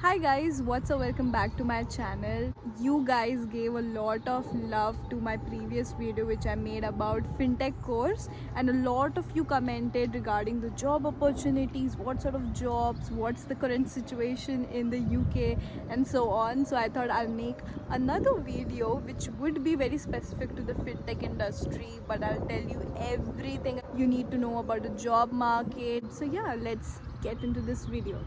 Hi guys, what's up? Welcome back to my channel. You guys gave a lot of love to my previous video which I made about fintech course, and a lot of you commented regarding the job opportunities, what sort of jobs, what's the current situation in the UK and so on. So I thought I'll make another video which would be very specific to the fintech industry, but I'll tell you everything you need to know about the job market. So yeah, let's get into this video.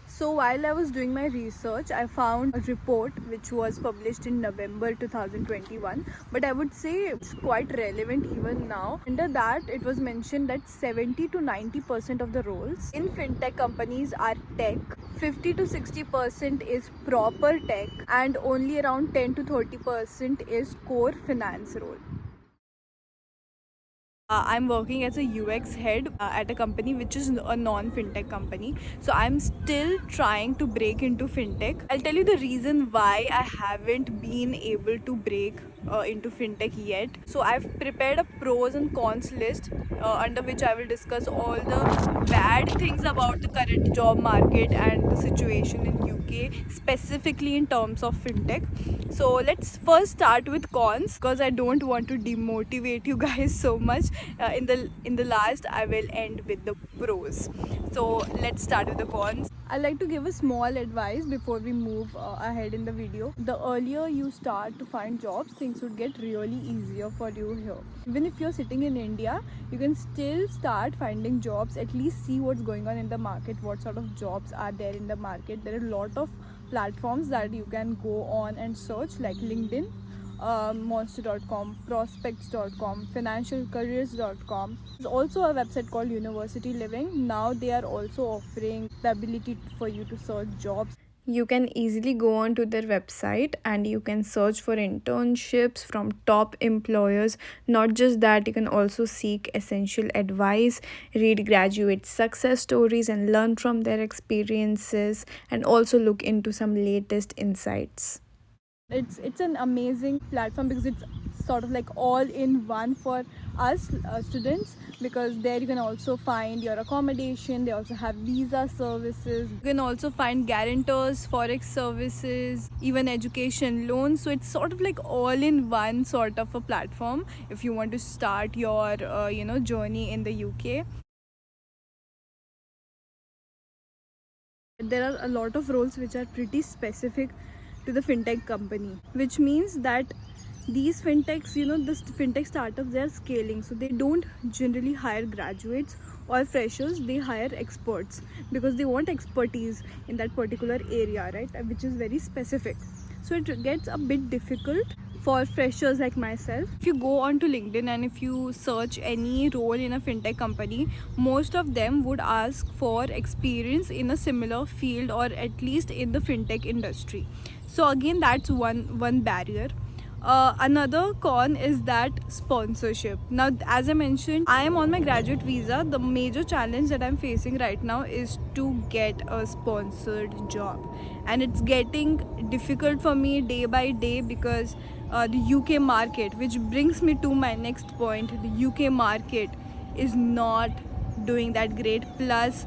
So while I was doing my research, I found a report which was published in November 2021, but I would say it's quite relevant even now. Under that, it was mentioned that 70 to 90% of the roles in fintech companies are tech, 50 to 60% is proper tech, and only around 10 to 30% is core finance role. I'm working as a UX head at a company which is a non-fintech company. So I'm still trying to break into fintech. I'll tell you the reason why I haven't been able to break into fintech yet. So I've prepared a pros and cons list under which I will discuss all the bad things about the current job market and the situation in UK, specifically in terms of fintech. So let's first start with cons, because I don't want to demotivate you guys so much. In the last, I will end with the pros. So let's start with the cons. I like to give a small advice before we move ahead in the video. The earlier you start to find jobs, things would get really easier for you here. Even if you're sitting in India, you can still start finding jobs, at least see what's going on in the market, what sort of jobs are there in the market. There are a lot of platforms that you can go on and search, like LinkedIn, monster.com, prospects.com, financialcareers.com. There's also a website called University Living. Now they are also offering the ability for you to search jobs. You can easily go on to their website and you can search for internships from top employers. Not just that, you can also seek essential advice, read graduate success stories and learn from their experiences, and also look into some latest insights. It's an amazing platform because it's sort of like all in one for us students, because there you can also find your accommodation. They also have visa services. You can also find guarantors, forex services, even education loans. So it's sort of like all in one sort of a platform if you want to start your journey in the UK. There are a lot of roles which are pretty specific to the fintech company, which means that these fintechs, this fintech startups, they are scaling, so they don't generally hire graduates or freshers. They hire experts because they want expertise in that particular area, right, which is very specific. So it gets a bit difficult for freshers like myself. If you go on to LinkedIn and if you search any role in a fintech company, most of them would ask for experience in a similar field, or at least in the fintech industry. So again, that's one barrier. Another con is that sponsorship. Now, as I mentioned, I am on my graduate visa. The major challenge that I'm facing right now is to get a sponsored job, and it's getting difficult for me day by day because the UK market, which brings me to my next point, the UK market is not doing that great. Plus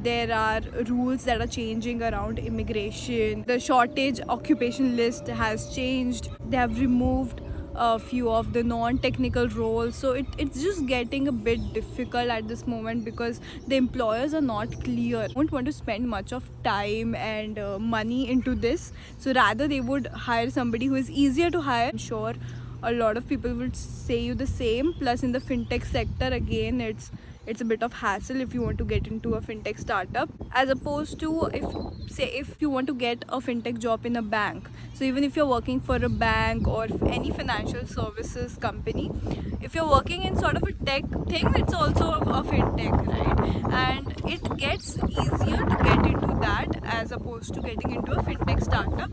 there are rules that are changing around immigration. The shortage occupation list has changed. They have removed a few of the non-technical roles, so it's just getting a bit difficult at this moment because the employers are not clear, don't want to spend much of time and money into this. So rather they would hire somebody who is easier to hire. I'm sure a lot of people would say you the same. Plus in the fintech sector, again, it's a bit of hassle if you want to get into a fintech startup, as opposed to if you want to get a fintech job in a bank. So even if you're working for a bank or any financial services company, if you're working in sort of a tech thing, it's also a fintech, right? And it gets easier to get into that as opposed to getting into a fintech startup.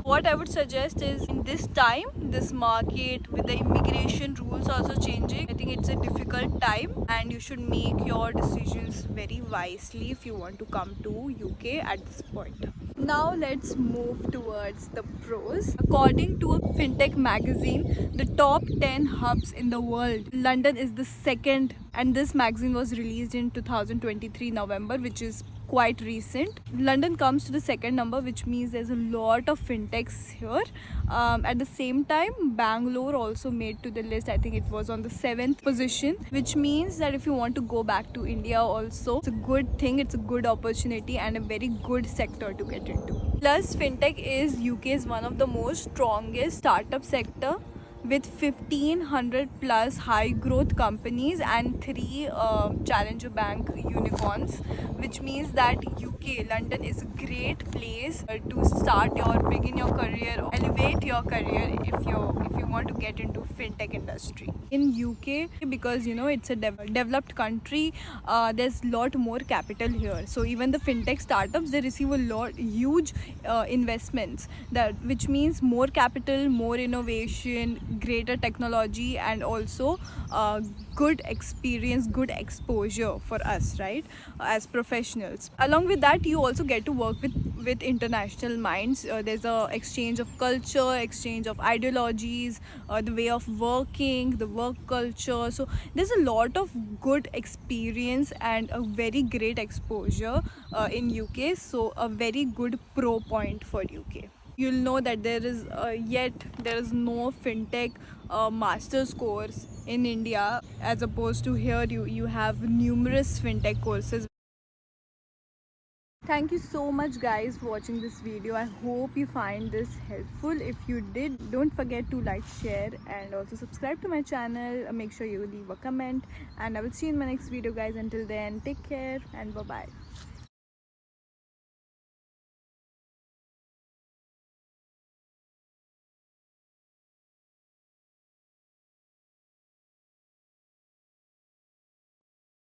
What I would suggest is, in this time, this market with the immigration rules also changing, I think it's a difficult time and you should make your decisions very wisely if you want to come to UK at this point. Now let's move towards the pros. According to a fintech magazine, the top 10 hubs in the world, London is the second, and this magazine was released in 2023 November, which is quite recent. London comes to the second number, which means there's a lot of fintechs here. At the same time, Bangalore also made to the list. I think it was on the 7th position, which means that if you want to go back to India also, it's a good thing, it's a good opportunity and a very good sector to get into. Plus, fintech is UK's one of the most strongest startup sector, with 1500 plus high growth companies and 3 challenger bank unicorns, which means that UK, London is a great place to start your begin your career or elevate your career if you want to get into fintech industry in UK, because it's a developed country. There's lot more capital here, so even the fintech startups, they receive a lot huge investments, that which means more capital, more innovation, greater technology, and also good experience, good exposure for us, right, as professionals. Along with that, you also get to work with international minds. There's a exchange of culture, exchange of ideologies, the way of working, the work culture. So there's a lot of good experience and a very great exposure in UK. So a very good pro point for UK. You'll know that there is no fintech master's course in India, as opposed to here you have numerous fintech courses. Thank you so much guys for watching this video. I hope you find this helpful. If you did, don't forget to like, share and also subscribe to my channel. Make sure you leave a comment, and I will see you in my next video guys. Until then, take care and bye bye.